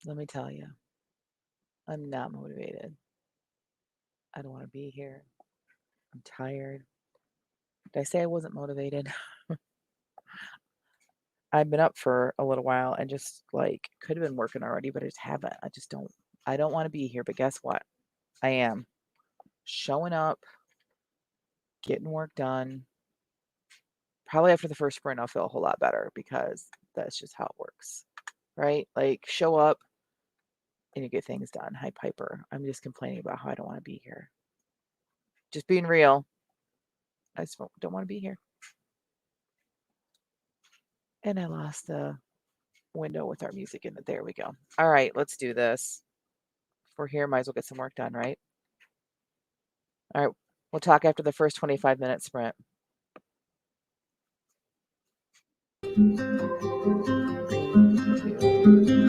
Let me tell you, I'm not motivated. I don't want to be here. I'm tired. Did I say I wasn't motivated? I've been up for a little while and just like could have been working already, but I just haven't. I don't want to be here, but guess what? I am showing up, getting work done. Probably after the first sprint, I'll feel a whole lot better because that's just how it works, right? Like show up and you get things done. Hi, Piper. I'm just complaining about how I don't want to be here. Just being real. I just don't want to be here. And I lost the window with our music in it. There we go. All right, let's do this. If we're here, might as well get some work done, right? All right, we'll talk after the first 25-minute sprint.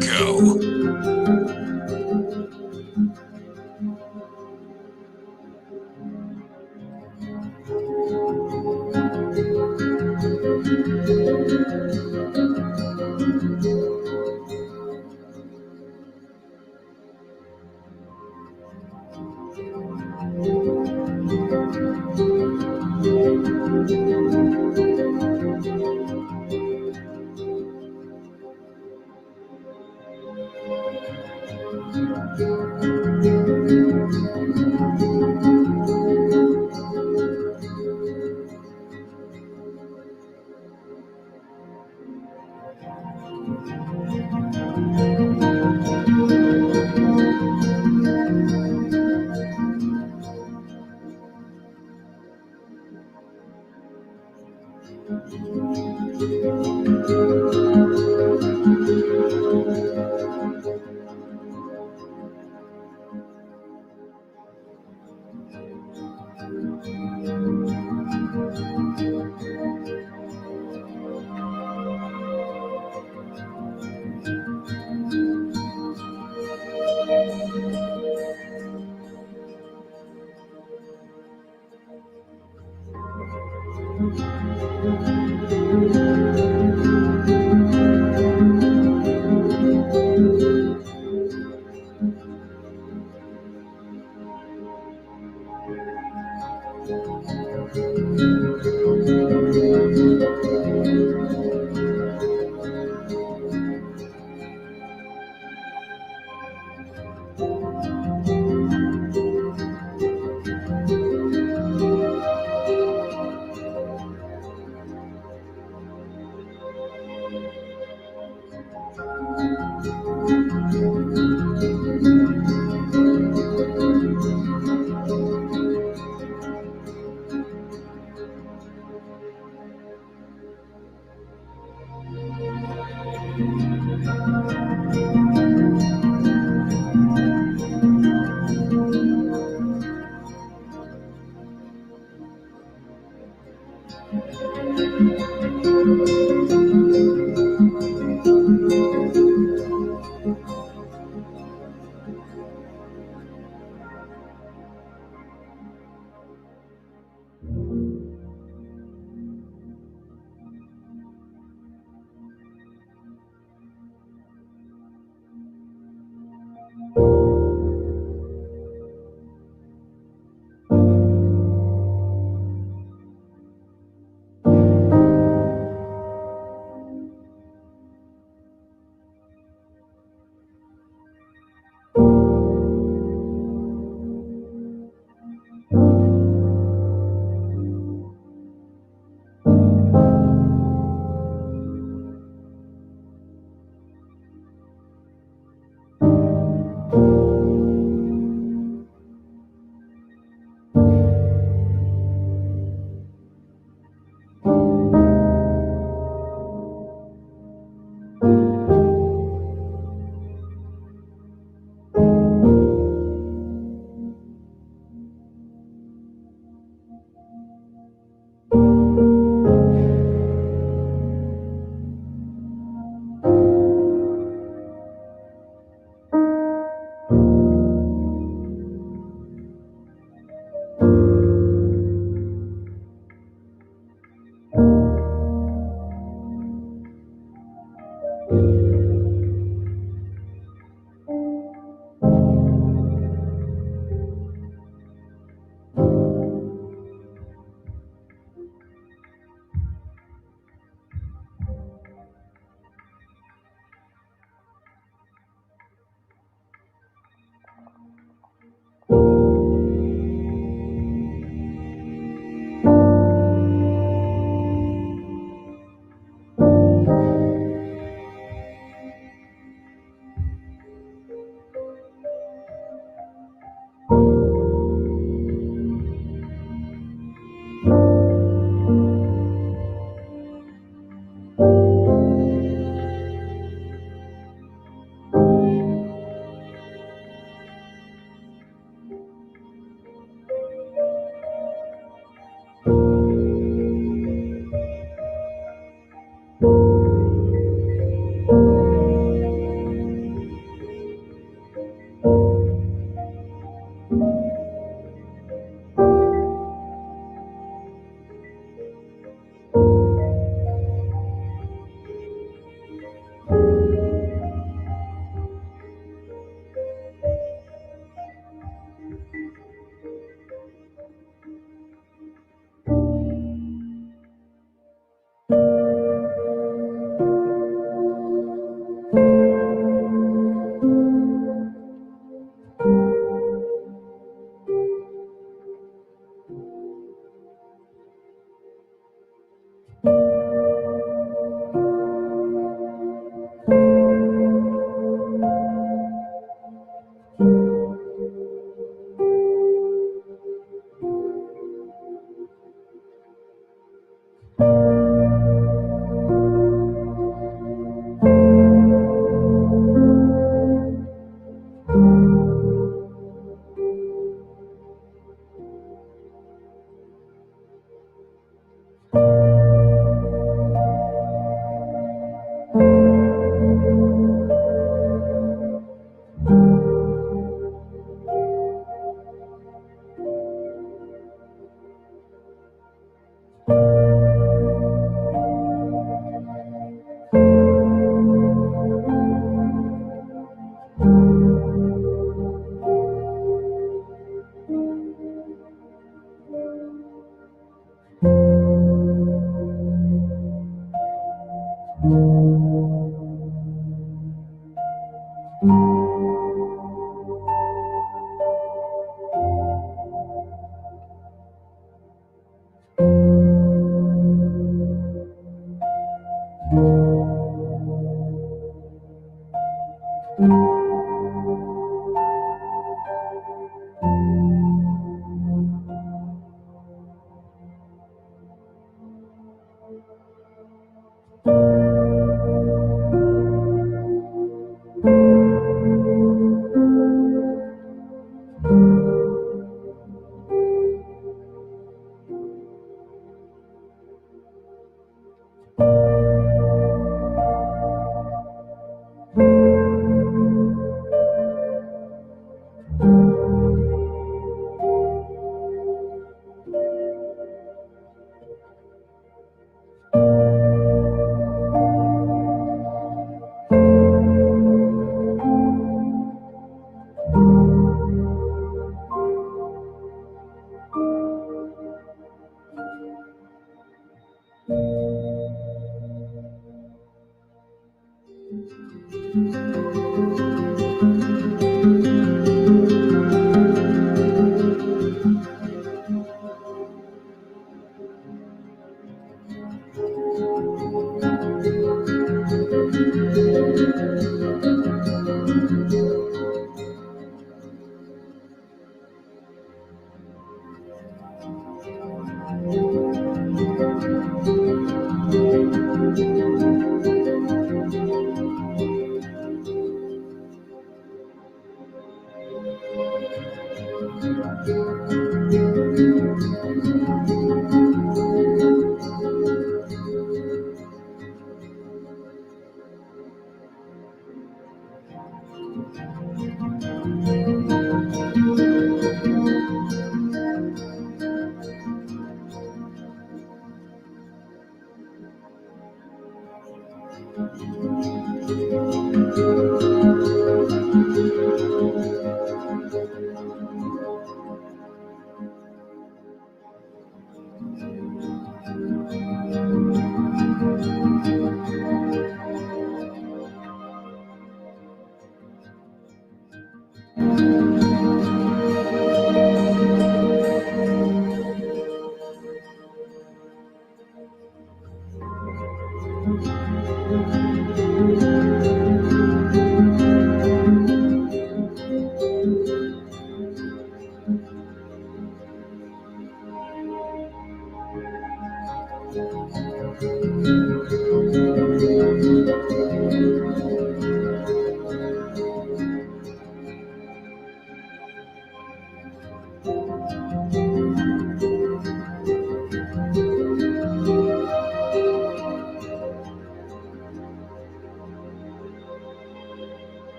Go.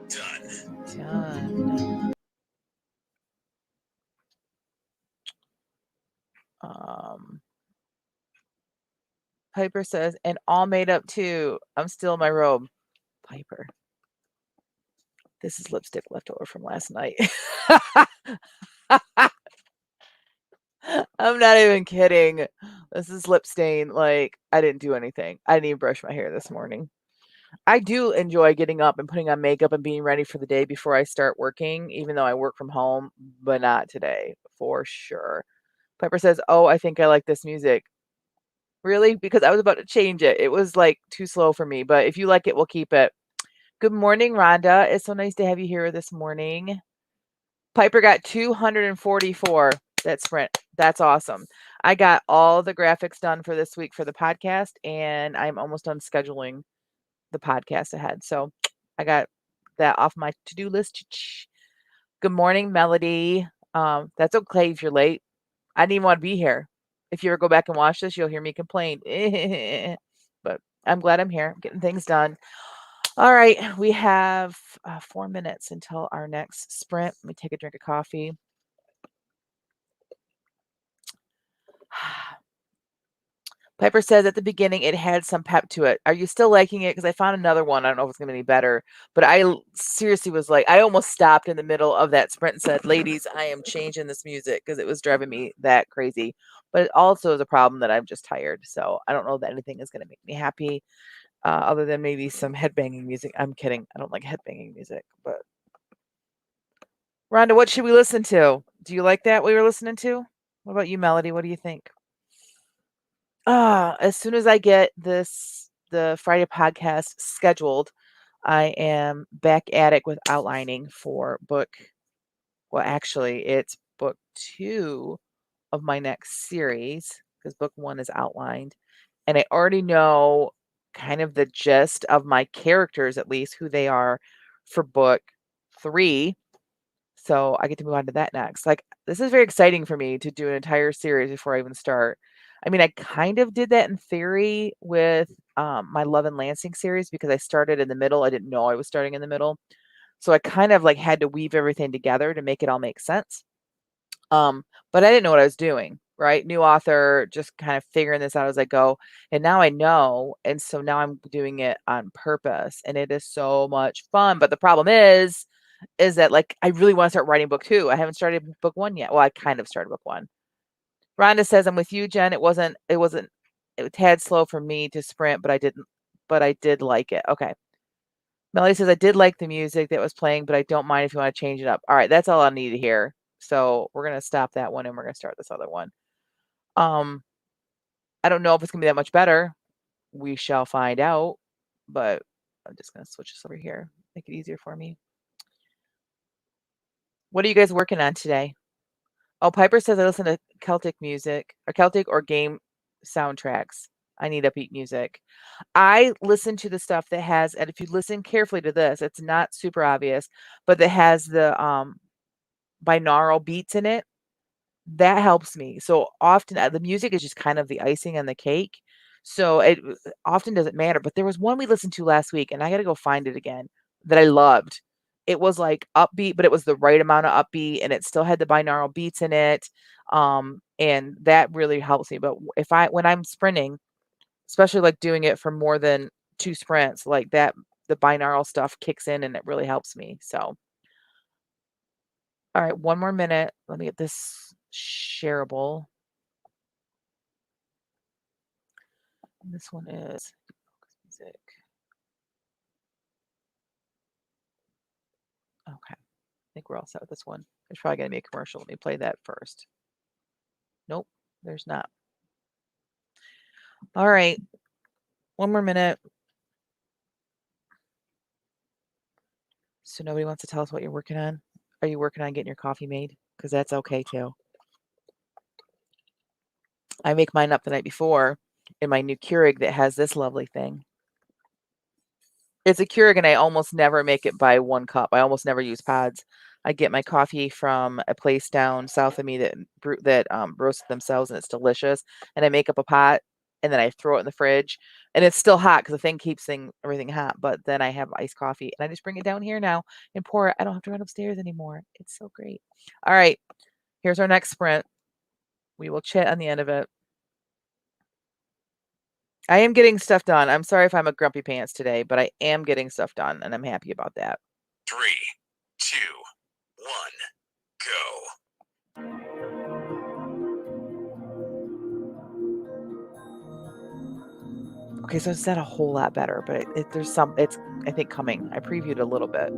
Done. Piper says, and all made up too. I'm still in my robe. Piper. This is lipstick left over from last night. I'm not even kidding. This is lip stain. Like, I didn't do anything. I didn't even brush my hair this morning. I do enjoy getting up and putting on makeup and being ready for the day before I start working, even though I work from home, but not today, for sure. Piper says, oh, I think I like this music. Really? Because I was about to change it. It was like too slow for me, but if you like it, we'll keep it. Good morning, Rhonda. It's so nice to have you here this morning. Piper got 244. That sprint. That's awesome. I got all the graphics done for this week for the podcast, and I'm almost done scheduling the podcast ahead. So I got that off my to-do list. Good morning, Melody. That's okay if you're late. I didn't even want to be here. If you ever go back and watch this, you'll hear me complain. But I'm glad I'm here, getting things done. All right, we have 4 minutes until our next sprint. Let me take a drink of coffee. Piper says at the beginning it had some pep to it. Are you still liking it? Because I found another one. I don't know if it's going to be any better. But I seriously was like, I almost stopped in the middle of that sprint and said, ladies, I am changing this music because it was driving me that crazy. But it also is a problem that I'm just tired. So I don't know that anything is going to make me happy other than maybe some headbanging music. I'm kidding. I don't like headbanging music. But Rhonda, what should we listen to? Do you like that we were listening to? What about you, Melody? What do you think? As soon as I get the Friday podcast scheduled, I am back at it with outlining for book. Well, actually, it's book 2 of my next series because book 1 is outlined, and I already know kind of the gist of my characters, at least who they are for book 3. So I get to move on to that next. Like, this is very exciting for me to do an entire series before I even start. I mean, I kind of did that in theory with my Love and Lansing series because I started in the middle. I didn't know I was starting in the middle. So I kind of like had to weave everything together to make it all make sense. But I didn't know what I was doing, right? New author, just kind of figuring this out as I go. And now I know. And so now I'm doing it on purpose. And it is so much fun. But the problem is that like I really want to start writing book 2. I haven't started book 1 yet. Well, I kind of started book 1. Rhonda says, I'm with you, Jen. It was a tad slow for me to sprint, but I did like it. Okay. Melody says, I did like the music that was playing, but I don't mind if you want to change it up. All right, that's all I need to hear. So we're going to stop that one and we're going to start this other one. I don't know if it's going to be that much better. We shall find out, but I'm just going to switch this over here. Make it easier for me. What are you guys working on today? Oh, Piper says I listen to Celtic music or Celtic or game soundtracks. I need upbeat music. I listen to the stuff that has, and if you listen carefully to this, it's not super obvious, but that has the binaural beats in it. That helps me. So often the music is just kind of the icing on the cake. So it often doesn't matter. But there was one we listened to last week, and I got to go find it again that I loved. It was like upbeat, but it was the right amount of upbeat, and it still had the binaural beats in it. And that really helps me. But when I'm sprinting, especially like doing it for more than 2 sprints, like that, the binaural stuff kicks in and it really helps me. So, all right, 1 more minute. Let me get this shareable. This one is music. Okay, I think we're all set with this one. There's probably gonna be a commercial. Let me play that first. Nope, there's not. All right, 1 more minute. So nobody wants to tell us what you're working on? Are you working on getting your coffee made? Because that's okay too. I make mine up the night before in my new Keurig that has this lovely thing. It's a Keurig, and I almost never make it by 1 cup. I almost never use pods. I get my coffee from a place down south of me that roasts it themselves, and it's delicious, and I make up a pot, and then I throw it in the fridge, and it's still hot because the thing keeps everything hot, but then I have iced coffee, and I just bring it down here now and pour it. I don't have to run upstairs anymore. It's so great. All right, here's our next sprint. We will chat on the end of it. I am getting stuff done. I'm sorry if I'm a grumpy pants today, but I am getting stuff done, and I'm happy about that. 3, 2, 1, go. Okay, so it's not a whole lot better, but there's some. It's I think coming. I previewed a little bit.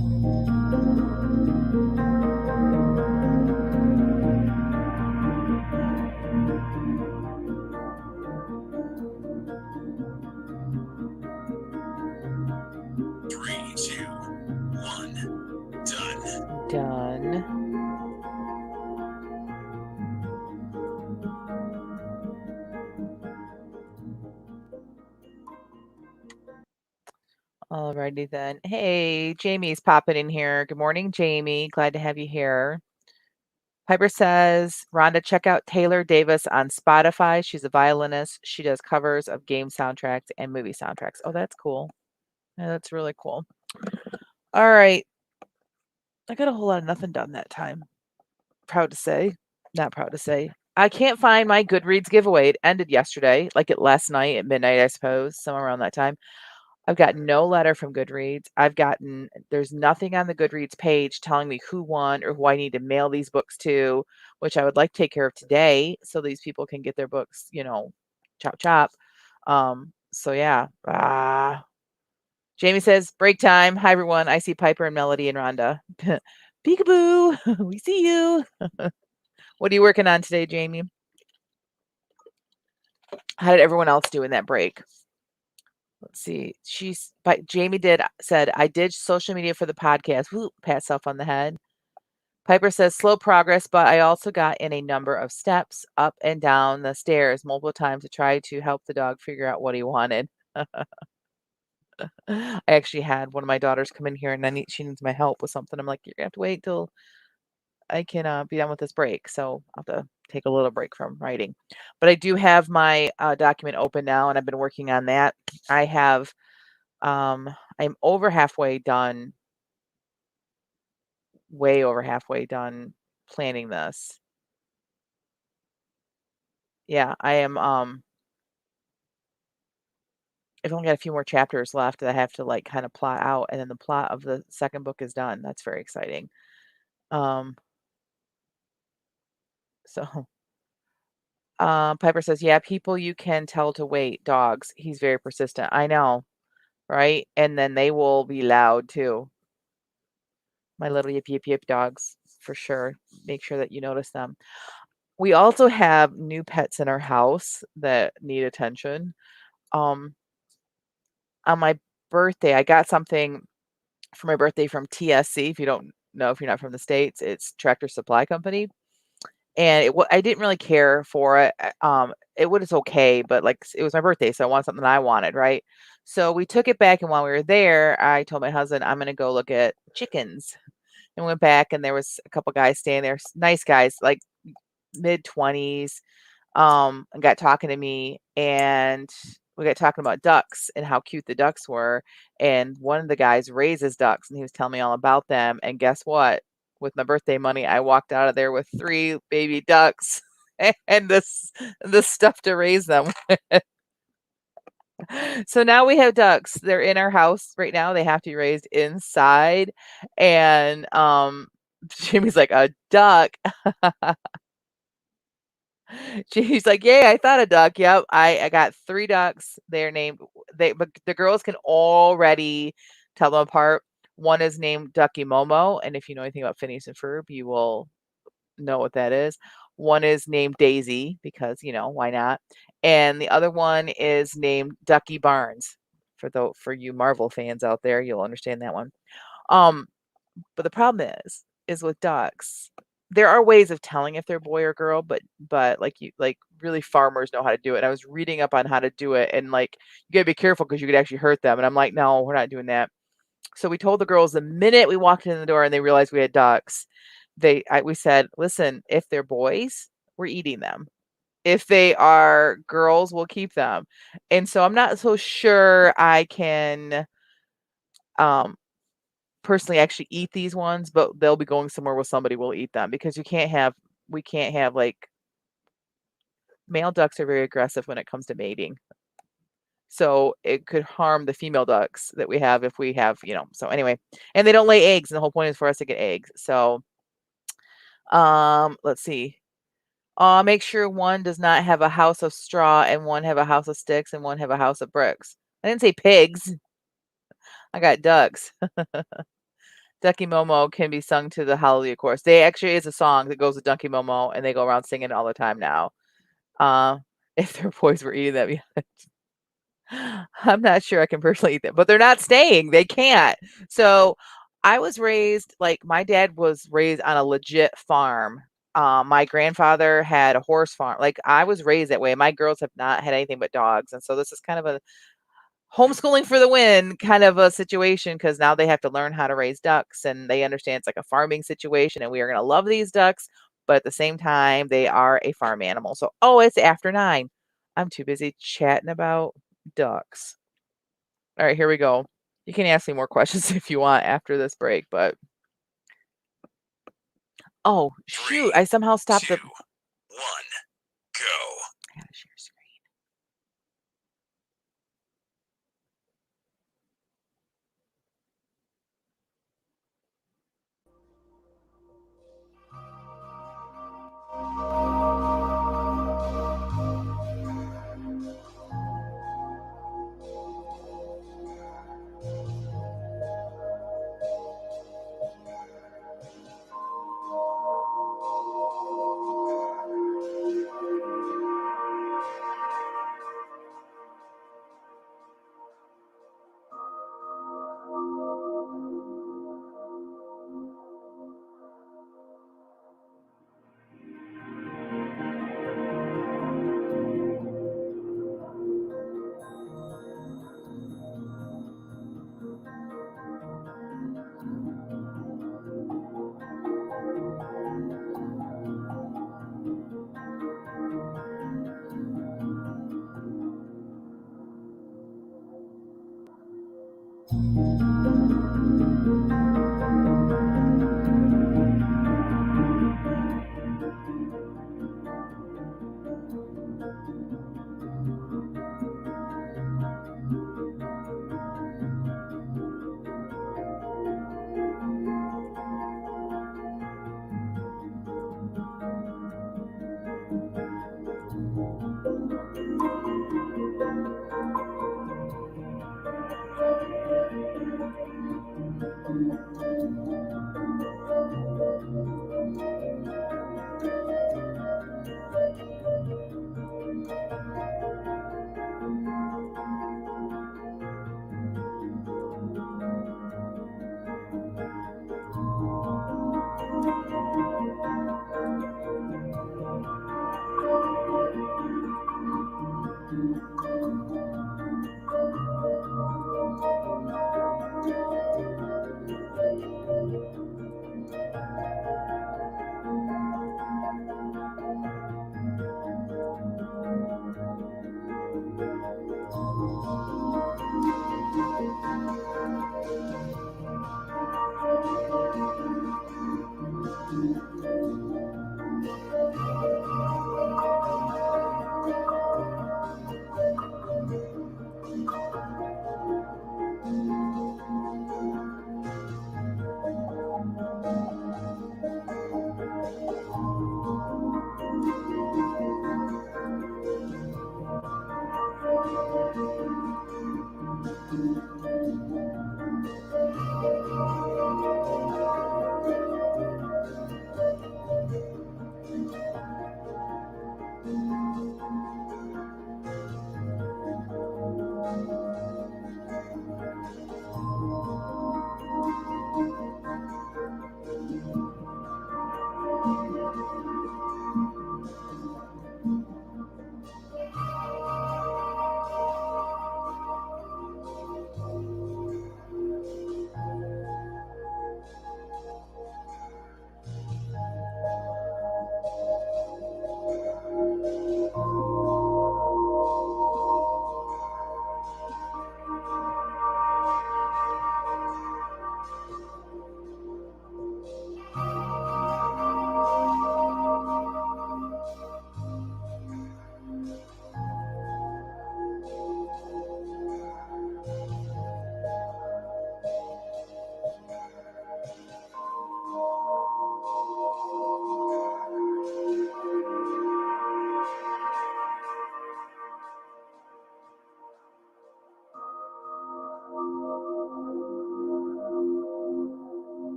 Three, two, one, done. Done. Alrighty then. Hey, Jamie's popping in here. Good morning, Jamie. Glad to have you here. Piper says, Rhonda, check out Taylor Davis on Spotify. She's a violinist. She does covers of game soundtracks and movie soundtracks. Oh, that's cool. Yeah, that's really cool. All right. I got a whole lot of nothing done that time. Proud to say. Not proud to say. I can't find my Goodreads giveaway. It ended yesterday, like at last night at midnight, I suppose, somewhere around that time. I've got no letter from Goodreads. There's nothing on the Goodreads page telling me who won or who I need to mail these books to, which I would like to take care of today so these people can get their books, chop chop. So yeah. Jamie says, break time. Hi everyone. I see Piper and Melody and Rhonda. Peekaboo. We see you. What are you working on today, Jamie? How did everyone else do in that break? Let's see. Jamie said, I did social media for the podcast. Woo, pat self on the head. Piper says, slow progress, but I also got in a number of steps up and down the stairs multiple times to try to help the dog figure out what he wanted. I actually had one of my daughters come in here and she needs my help with something. I'm like, you're gonna have to wait till I can be done with this break. So I'll have to take a little break from writing. But I do have my document open now, and I've been working on that. I'm over halfway done, way over halfway done planning this. Yeah, I am. I've only got a few more chapters left that I have to like kind of plot out, and then the plot of the second book is done. That's very exciting. Um, so Piper says, yeah, people you can tell to wait. Dogs. He's very persistent. I know, right? And then they will be loud too. My little yip yip yip dogs, for sure. Make sure that you notice them. We also have new pets in our house that need attention. Um, on my birthday, I got something for my birthday from TSC. If you don't know, if you're not from the States, it's Tractor Supply Company. And I didn't really care for it. It was okay, but like it was my birthday, so I wanted something I wanted, right? So we took it back, and while we were there, I told my husband I'm gonna go look at chickens, and went back, and there was a couple guys standing there, nice guys, like mid-20s, and got talking to me, and we got talking about ducks and how cute the ducks were, and one of the guys raises ducks, and he was telling me all about them, and guess what? With my birthday money, I walked out of there with 3 baby ducks and this stuff to raise them. So now we have ducks. They're in our house right now. They have to be raised inside, and, Jimmy's like, "A duck?" She's like, "Yay, I thought a duck." Yep, I got 3 ducks. But the girls can already tell them apart. One is named Ducky Momo, and if you know anything about Phineas and Ferb, you will know what that is. One is named Daisy because, why not? And the other one is named Ducky Barnes. For you Marvel fans out there, you'll understand that one. Um, but the problem is with ducks, there are ways of telling if they're boy or girl, but like really farmers know how to do it. And I was reading up on how to do it, and like you gotta be careful because you could actually hurt them. And I'm like, no, we're not doing that. So we told the girls the minute we walked in the door and they realized we had ducks, we said, listen, if they're boys, we're eating them. If they are girls, we'll keep them. And so I'm not so sure I can um personally actually eat these ones, but they'll be going somewhere where somebody will eat them because we can't have like male ducks are very aggressive when it comes to mating. So it could harm the female ducks that we have if we have, so anyway, and they don't lay eggs, and the whole point is for us to get eggs. So let's see. Make sure one does not have a house of straw and one have a house of sticks and one have a house of bricks. I didn't say pigs. I got ducks. Ducky Momo can be sung to the Hallelujah chorus. They actually is a song that goes with Ducky Momo, and they go around singing it all the time now. If their boys were eating that, I'm not sure I can personally eat them, but they're not staying. They can't. So I was raised like my dad was raised on a legit farm. My grandfather had a horse farm. Like I was raised that way. My girls have not had anything but dogs, and so this is kind of a homeschooling for the win kind of a situation because now they have to learn how to raise ducks and they understand it's like a farming situation and we are going to love these ducks, but at the same time they are a farm animal. So oh, it's after 9. I'm too busy chatting about ducks. All right, here we go. You can ask me more questions if you want after this break, but oh shoot, 3, I somehow stopped 2, the 1, go. I gotta share screen.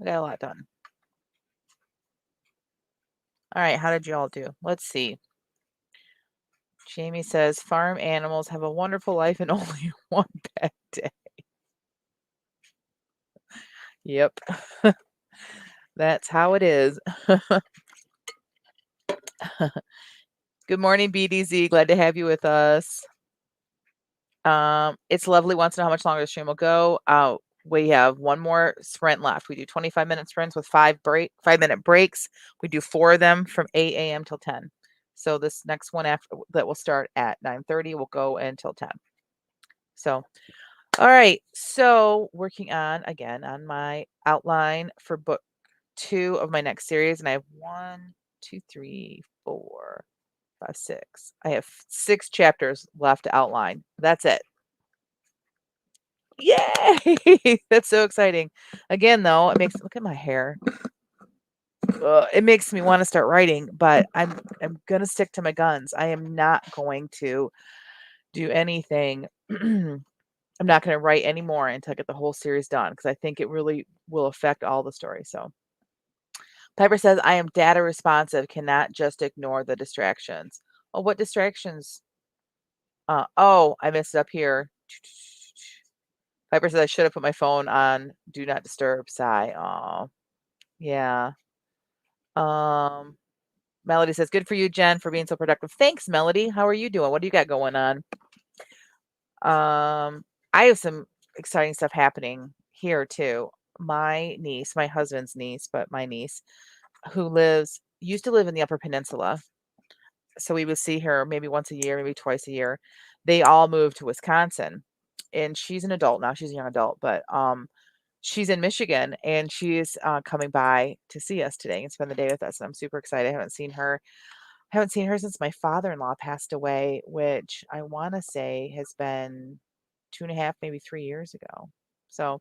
I got a lot done. All right, how did you all do? Let's see. Jamie says farm animals have a wonderful life and only one bad day. Yep. That's how it is. Good morning, BDZ. Glad to have you with us. It's lovely. Wants to know how much longer the stream will go. We have one more sprint left. We do 25-minute sprints with 5-minute breaks. We do 4 of them from 8 a.m. till 10. So this next one after that will start at 9:30 will go until 10. So, all right. So working on again on my outline for book 2 of my next series, and I have 1, 2, 3, 4, 5, 6. I have 6 chapters left to outline. That's it. Yay! That's so exciting. Again, though, it makes look at my hair. It makes me want to start writing, but I'm gonna stick to my guns. I am not going to do anything. I'm not gonna write anymore until I get the whole series done because I think it really will affect all the stories. So Piper says, I am data responsive, cannot just ignore the distractions. Oh, what distractions? Oh, I messed it up here. Piper says I should have put my phone on do not disturb. Sigh. Oh, yeah. Melody says, good for you, Jen, for being so productive. Thanks, Melody. How are you doing? What do you got going on? I have some exciting stuff happening here too. My niece, my husband's niece, but my niece, who used to live in the Upper Peninsula. So we would see her maybe once a year, maybe twice a year. They all moved to Wisconsin. And she's an adult now. She's a young adult, but she's in Michigan and she's coming by to see us today and spend the day with us. And I'm super excited. I haven't seen her since my father-in-law passed away, which I want to say has been 2.5, maybe 3 years ago. So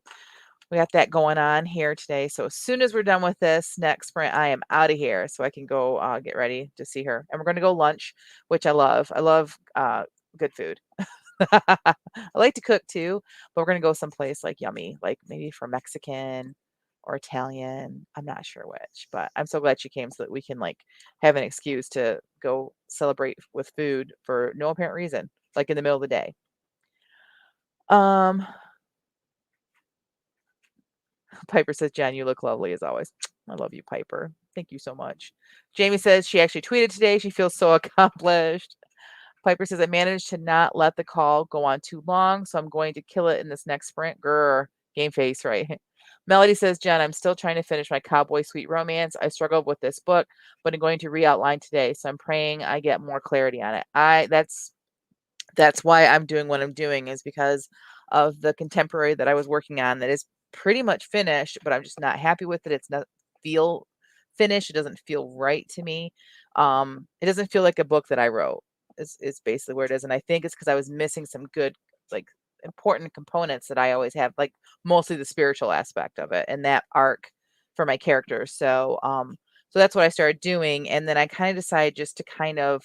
we got that going on here today. So as soon as we're done with this next sprint, I am out of here so I can go get ready to see her. And we're going to go lunch, which I love. I love good food. I like to cook too, but we're gonna go someplace like yummy, like maybe for Mexican or Italian. I'm not sure which, but I'm so glad she came so that we can like have an excuse to go celebrate with food for no apparent reason, like in the middle of the day. Piper says, Jen, you look lovely as always. I love you, Piper. Thank you so much. Jamie says she actually tweeted today. She feels so accomplished. Piper says, I managed to not let the call go on too long, so I'm going to kill it in this next sprint. Grr, game face, right? Melody says, Jen, I'm still trying to finish my Cowboy Sweet Romance. I struggled with this book, but I'm going to re-outline today, so I'm praying I get more clarity on it. That's why I'm doing what I'm doing is because of the contemporary that I was working on that is pretty much finished, but I'm just not happy with it. It's not feel finished. It doesn't feel right to me. It doesn't feel like a book that I wrote is basically where it is. And I think it's because I was missing some good, like important components that I always have, like mostly the spiritual aspect of it and that arc for my characters. So that's what I started doing. And then I kind of decided just to kind of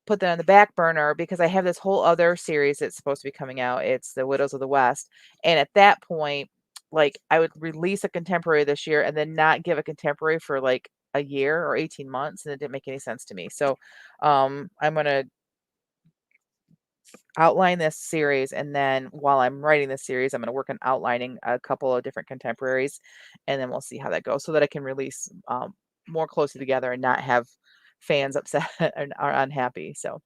put that on the back burner because I have this whole other series that's supposed to be coming out. It's The Widows of the West. And at that point, like I would release a contemporary this year and then not give a contemporary for like a year or 18 months. And it didn't make any sense to me. So I'm going to outline this series. And then while I'm writing this series, I'm going to work on outlining a couple of different contemporaries. And then we'll see how that goes so that I can release more closely together and not have fans upset and are unhappy. So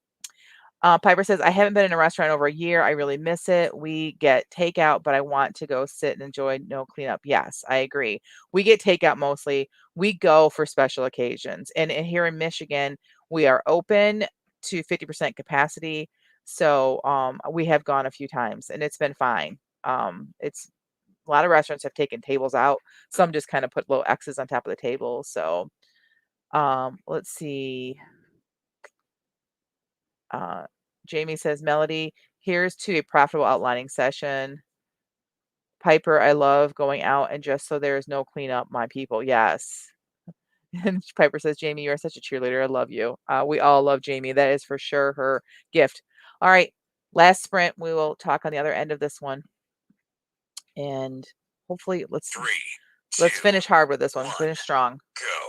Piper says, I haven't been in a restaurant over a year. I really miss it. We get takeout, but I want to go sit and enjoy no cleanup. Yes, I agree. We get takeout mostly. We go for special occasions. And here in Michigan, we are open to 50% capacity. So we have gone a few times and it's been fine. It's a lot of restaurants have taken tables out. Some just kind of put little X's on top of the table. So let's see. Jamie says, Melody, here's to a profitable outlining session. Piper, I love going out and just so there is no cleanup, my people. Yes. And Piper says, Jamie, you are such a cheerleader. I love you. We all love Jamie. That is for sure her gift. All right. Last sprint. We will talk on the other end of this one. And hopefully, let's 3, Let's 2, finish hard with this one. 1, Finish strong. go.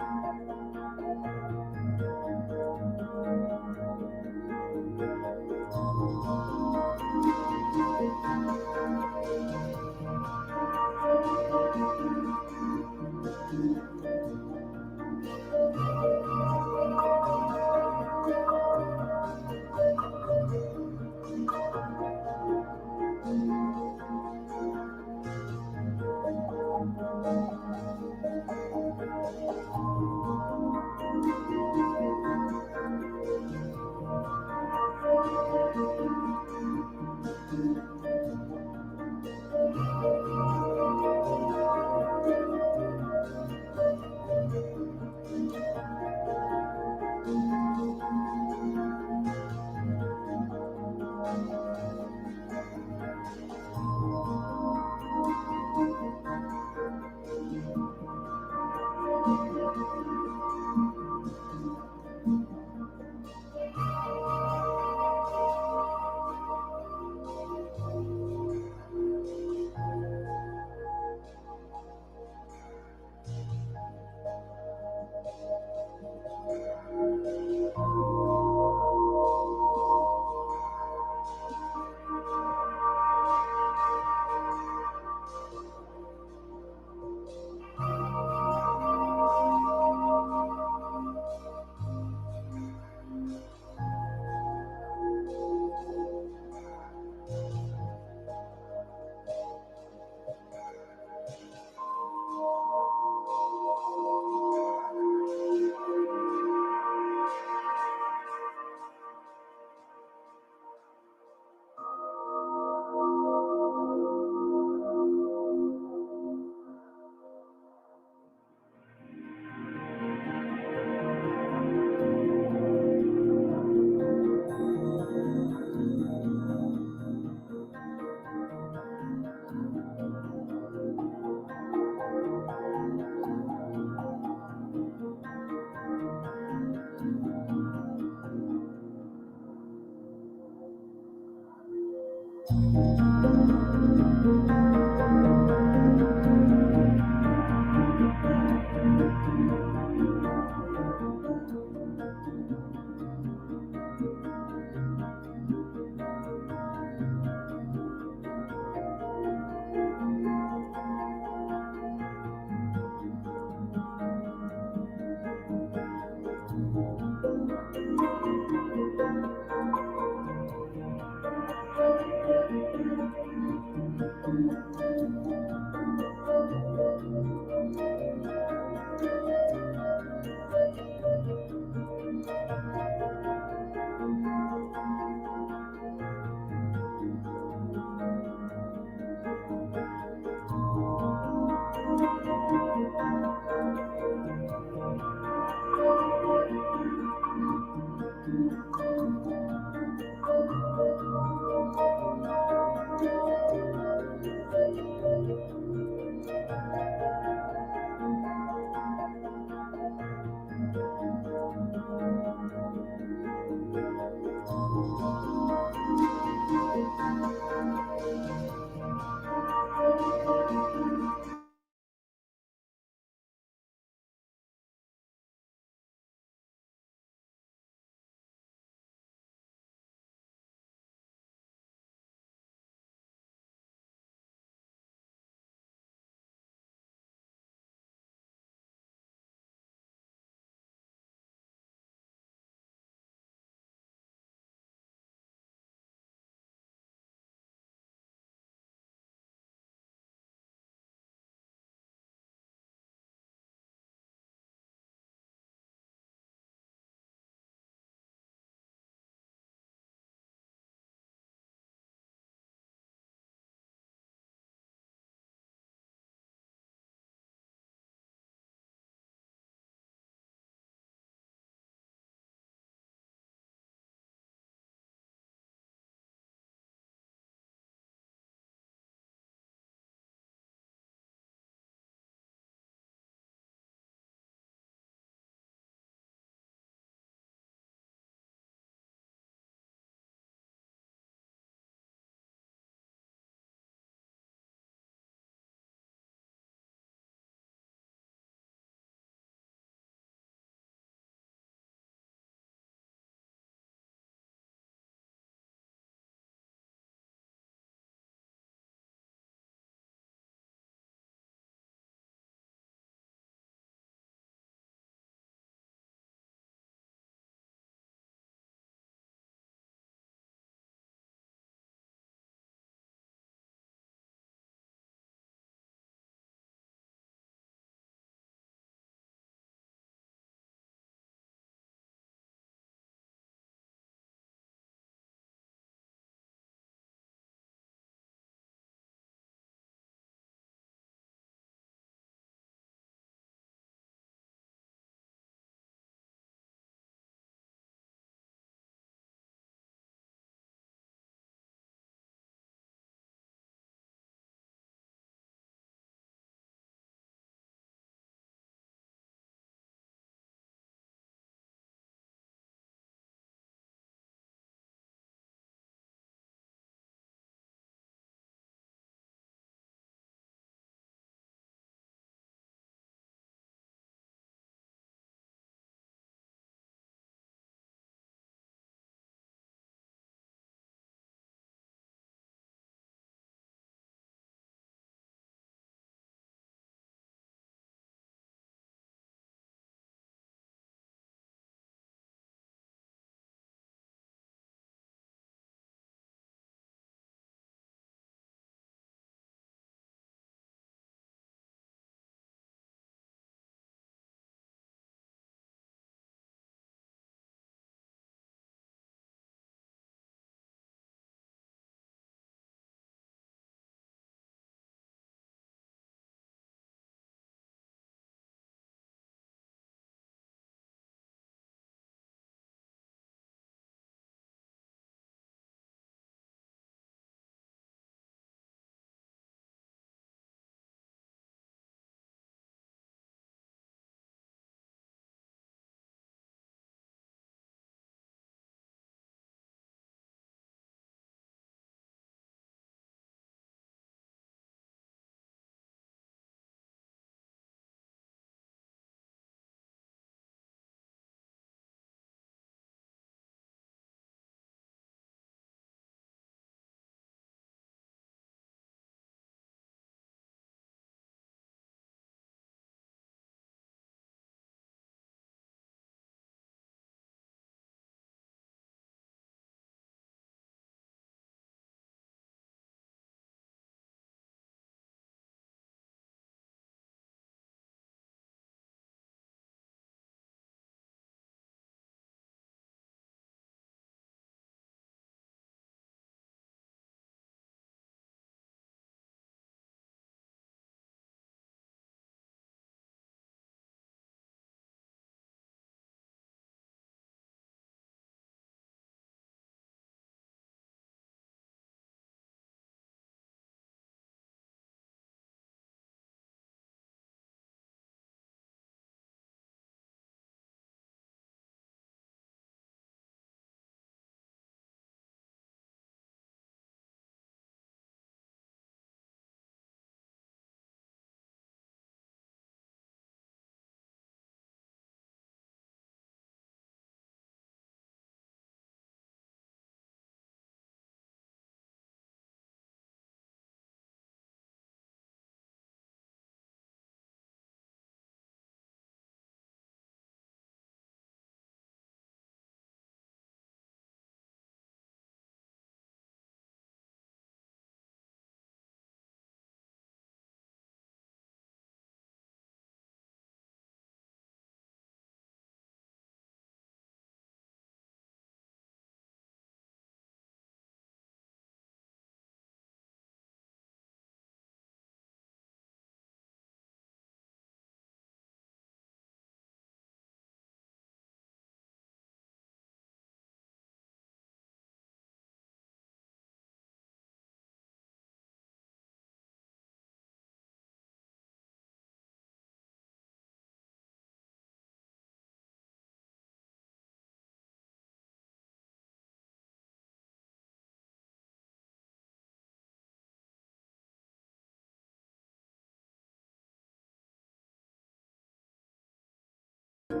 Three,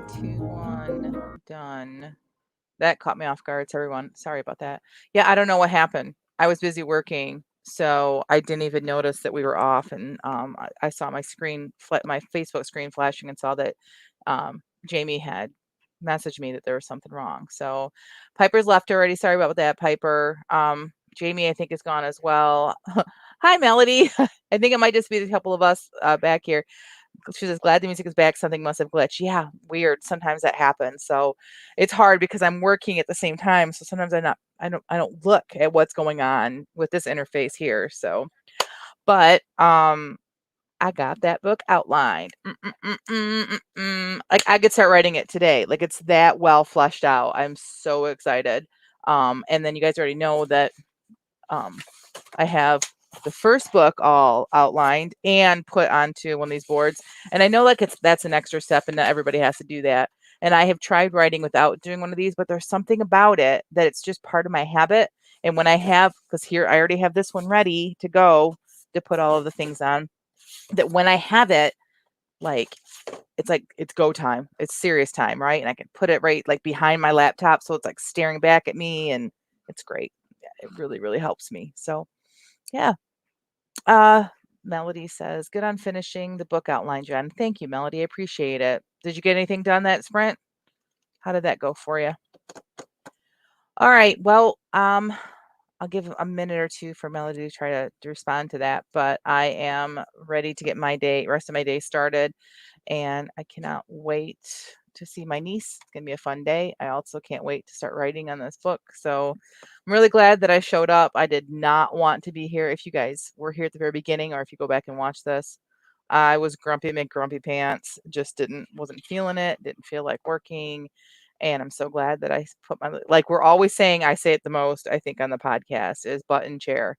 two, one, done. That caught me off guard. So everyone, sorry about that. Yeah, I don't know what happened. I was busy working, so I didn't even notice that we were off. And I saw my screen, my Facebook screen flashing, and saw that Jamie had messaged me that there was something wrong. So Piper's left already. Sorry about that, Piper. Jamie, I think, is gone as well. Hi, Melody. I think it might just be a couple of us back here. She says, glad the music is back. Something must have glitched. Yeah, weird. Sometimes that happens. So it's hard because I'm working at the same time. So sometimes I don't look at what's going on with this interface here. So, but I got that book outlined. Like I could start writing it today. Like it's that well fleshed out. I'm so excited. And then you guys already know that I have the first book all outlined and put onto one of these boards. And I know like that's an extra step and not everybody has to do that. And I have tried writing without doing one of these, but there's something about it that it's just part of my habit. And when I have, because here I already have this one ready to go to put all of the things on, that when I have it, like it's go time. It's serious time, right? And I can put it right like behind my laptop so it's like staring back at me, and it's great. Yeah, it really, really helps me. So yeah. Melody says, good on finishing the book outline, Jen. Thank you, Melody. I appreciate it. Did you get anything done that sprint? How did that go for you? All right. Well, I'll give a minute or two for Melody to try to respond to that, but I am ready to get my rest of my day started, and I cannot wait to see my niece. It's gonna be a fun day. I also can't wait to start writing on this book. So I'm really glad that I showed up. I did not want to be here. If you guys were here at the very beginning, or if you go back and watch this, I was grumpy McGrumpy Pants. Just wasn't feeling it. Didn't feel like working. And I'm so glad that I put like we're always saying, I say it the most, I think, on the podcast is button chair.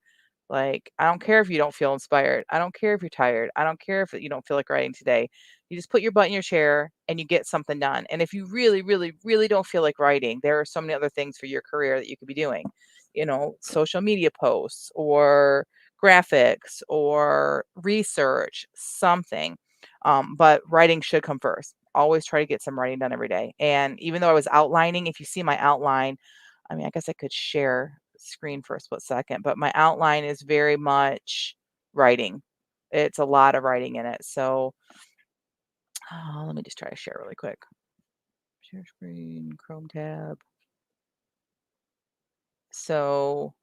Like, I don't care if you don't feel inspired. I don't care if you're tired. I don't care if you don't feel like writing today. You just put your butt in your chair and you get something done. And if you really, really, really don't feel like writing, there are so many other things for your career that you could be doing. Social media posts or graphics or research, something. But writing should come first. Always try to get some writing done every day. And even though I was outlining, if you see my outline, I mean, I guess I could share screen for a split second, but my outline is very much writing. It's a lot of writing in it. So let me just try to share really quick. Share screen, Chrome tab. So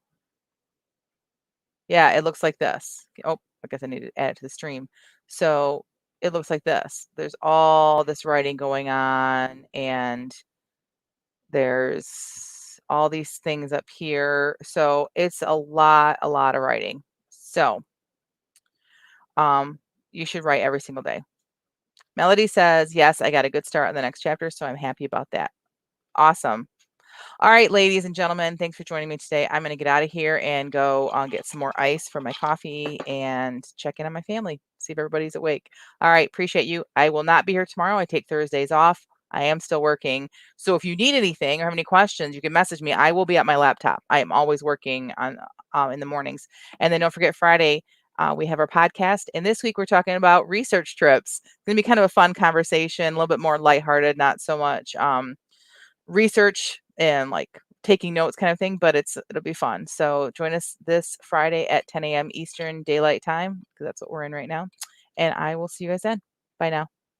yeah, it looks like this. Oh, I guess I need to add it to the stream. So it looks like this. There's all this writing going on, and there's all these things up here. So it's a lot of writing. So you should write every single day. Melody says, yes, I got a good start on the next chapter, so I'm happy about that. Awesome. All right, ladies and gentlemen, thanks for joining me today. I'm going to get out of here and go get some more ice for my coffee and check in on my family, see if everybody's awake. All right, appreciate you. I will not be here tomorrow. I take Thursdays off. I am still working. So if you need anything or have any questions, you can message me. I will be at my laptop. I am always working on in the mornings. And then don't forget Friday, we have our podcast. And this week we're talking about research trips. It's going to be kind of a fun conversation, a little bit more lighthearted, not so much research and like taking notes kind of thing, but it'll be fun. So join us this Friday at 10 a.m. Eastern Daylight Time, because that's what we're in right now. And I will see you guys then. Bye now.